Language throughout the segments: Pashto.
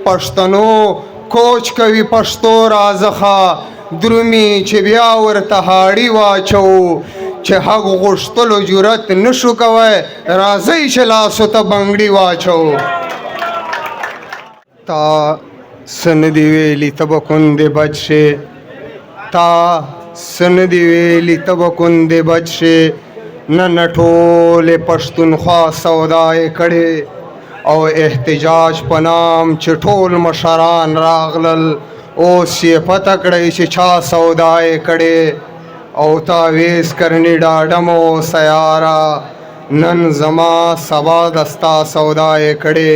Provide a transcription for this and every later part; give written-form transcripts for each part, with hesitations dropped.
پښتنو کوچ کوي پښتو رازخه درومي چې بیا ورته هاړي واچو چې حق غوښتلو جرأت نشو کوی راځئ چې لاسو ته بنګړي واچو تا څه نه دي ویلي ته به کندې بچ شې تا څه نه دي ویلي ته به کندې بچ شې نن ټولې پښتونخوا سودا یې کړې او احتجاج په نام چې ټول مشران راغلل اوس یې پته کړئ چې چا سودا یې کړې او تاویز کرنی ډاډم اوسه یاره نن زما سبا دستا سودا یې کړې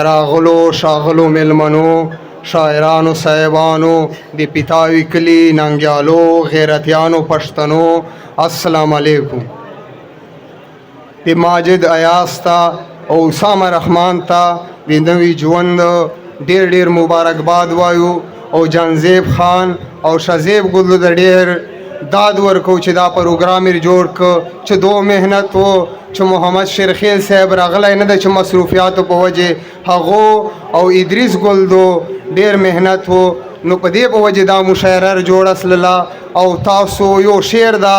راغلو ښاغلو مېلمنو شاعرانو صاحبانو د پیتاوي کلي ننګیالو غیرتیانو پښتنو السلام علیکم د ماجد ایاز ته او اسامه رحمان ته د نوي ژوند ډېر ډېر مبارکباد وایو او جانزیب خان او شازیب ګلو د ډېر داد ورکو چې دا پروګرام یې جوړ کړ چې دو محنت و چې محمد شیرخیل صاحب راغلی نه ده چې مصروفیاتو په وجې هغو او ادریس ګل دو ډېر محنت و نو په دې په وجې دا مشاعره جوړه سلله او تاسو یو شعر ده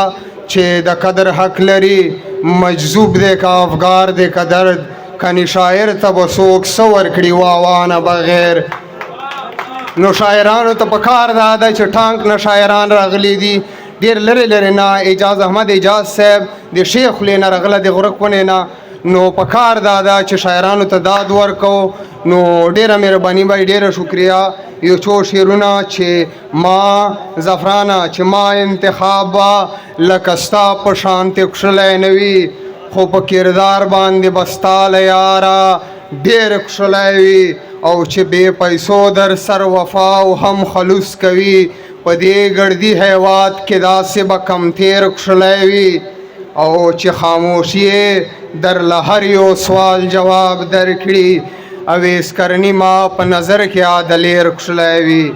چې د قدر حق لري مجذوب دی که افګار دی که درد کنی شاعر ته به څوک څه ورکړي واوانه بغیر نو شاعرانو ته پکار دا ده چې ټانک نه شاعران راغلي دي ډېر لرې لرې نه اجاز احمد اجاز صاحب د شیخ خولې نه راغله د غره کونې نه نو پکار دا ده چې شاعرانو ته داد ورکو نو ډېره مهرباني به ډېره شکریه یو څو شعرونه چې ما زعفرانه چې ما انتخاب به لکه ستا په شانتې کښلی نه وي خو په کردار باندې به ستا له یاره ډېر کښلی وي او چې بې پیسو در سر وفا او هم خلوص کوي په دې ګردي هیواد کې داسې به کم تیر کښلی وي او چې خاموشي در له هر یو سوال جواب درکړي اویس کرنی ما په نظر کې عادلیر کښلی وي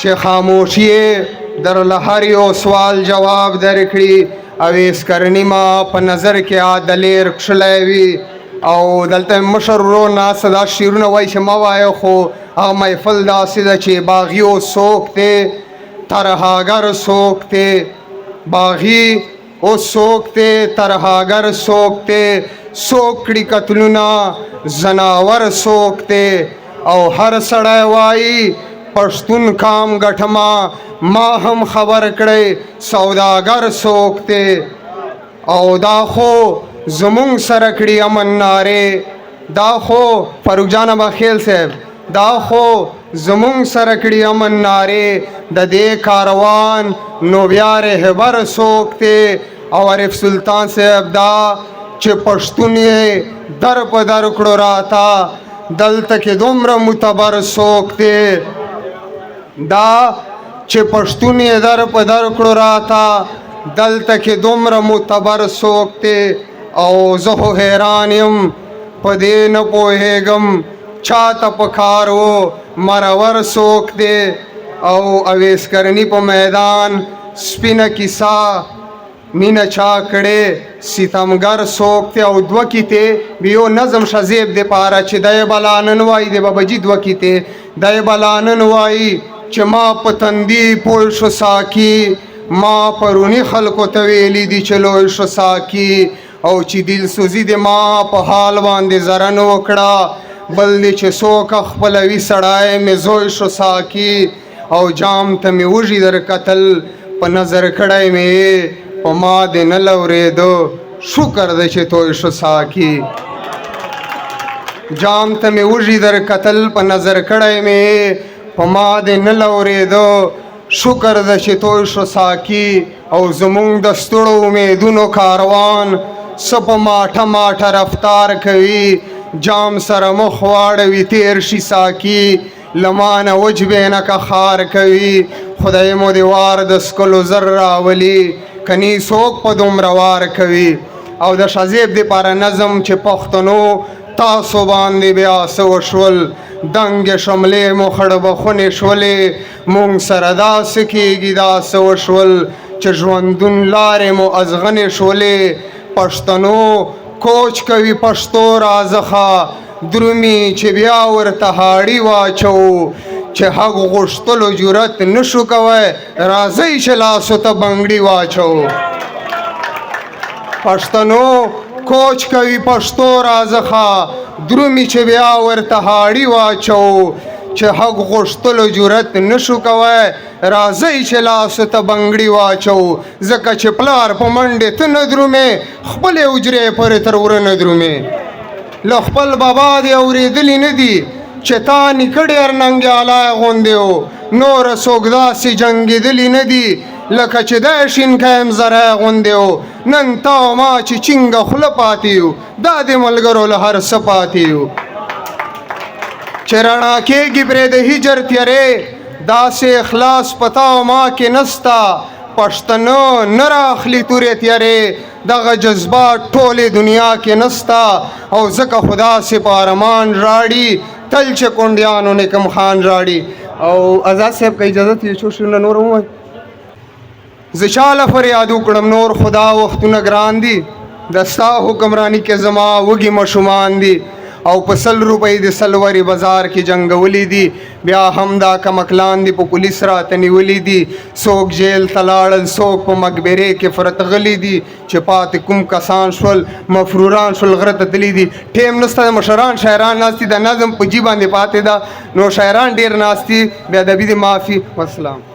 چې خاموشي در له هر یو سوال جواب درکړي اویس کرنی ما په نظر کې عادلیر کښلی وي او دلته مشر ورو ناسته دا شعرونه وایي چې ما وایه خو هغه محفل داسې ده چې باغي اوس څوک دی ترهاګر څوک دی باغي اوس څوک دی ترهاګر څوک دی څوک کړي قتلونه زناور څوک دی او هر سړی وایي پښتون کام ګټما ما هم خبر کړی سوداګر څوک دی او دا خو زمونږ سره کړي امن نارې دا خو فاروق جان اباخیل صاحب دا خو زمونږ سره کړي امن نارې د دې کاروان نو بیا رهبر څوک دی او عارف سلطان صاحب دا چې پښتون یې در په در کړو راته دلته کې دومره معتبر څوک دی دا چې پښتون یې در په در کړو راته دلته کې دومره معتبر څوک دی او زه خو حیران یم په دې نه پوهېږم چاته پکار و مرور څوک دی او اویس کرنی په میدان سپینه کیسه مینه چا کړې ستمګر څوک دی او دوه کیتې بیو نظم شزیب د پاره چې دی بلا نن وایي د بابجي دوه کیتې دی بلا نن وایي چې ما په تندي پوه شو ساکي ما پرونی خلکو ته ویلي دي چې لوی شو ساکي او چې دل سوزي د ما په حال باندې زرن وکړه بل دی چې څوک خپلوي سړی مې زوی شو ساکي او جام ته مې وږي در کتل په نظر کړی مې په ما دې نه لورېدو شکر دی چې توی شو ساکي جام ته مې وږي در کتل په نظر کړی مې په ما دې نه لورېدو شکر دی چې توی شو ساکي او زمونږ د ستړو امیدونو کاروان څه په ماټه ماټه رفتار کوي جام سره مخ واړوي تیر شي ساکي لمانه وجبې نه که خار کوي خدای مو دې وار د سکلو زر راولي کني څوک په دومره وار کوي او د شازیب دپاره نظم چې پښتنو تاسو باندې بیا څه وشول دنګې شملې مو خړبخونې شولې مونږ سره داسې کېږي دا څه وشول چې ژوندون لارې مو ازغنې شولې پښتنو کوچ کوي پښتو رازخه درومي چې بیا ورته هاړي واچو چې حق غوښتلو جرأت نشو کوی راځئ چې لاسو ته بنګړي واچو پښتنو کوچ کوي پښتو رازخه درومي چې بیا ورته هاړي واچو چې حق غوښتلو جرأت نشو کوی راځئ چې لاسو ته بنګړي واچو ځکه چې پلار په منډې ته نه درومې خپلې حجرې پورې تر وره نه درومې له خپل بابا دې اورېدلي نه دي چې تا نیکه ډېر ننګیالی غوندې و نوره څوک داسې جنګېدلي نه دي لکه چې دی شینکی مزری غوندې و نن تا او ما چې چینګه خوله پاتې یو دا د ملګرو له هر څه پاتې یو چې رڼا کېږي پرې د هجر تیارې داسې اخلاص په تا او ما کې نسته پښتنه نه راخلي تورې تیارې دغه جذبات ټولې دنیا کې نسته او ځکه خدا سې په ارمان راړي تل چې کونډیانو نکم خان راړي او آزاد صاحب که اجازت یې څو شعرونه نور ووایم زه چاله فریاد وکړم نور خدا وختونه ګران دي د ستا حکمرانی کې زما وږي ماشومان دي او په 100 روپۍ د سلوري بازار کې جنګولي دي بیا هم دا کمکلان دي په پولیس راته نیولي دي څوک جیل ته لاړل څوک په مقبرې کې فرتغلي دي چې پاتې کوم کسان شول مفروران شول غره ته تللي دي ټیم نسته د مشران شاعران ناست دي د نظم په جي باندې پاتې ده نو شاعران ډېر ناست دي بې ادبي دې معافي والسلام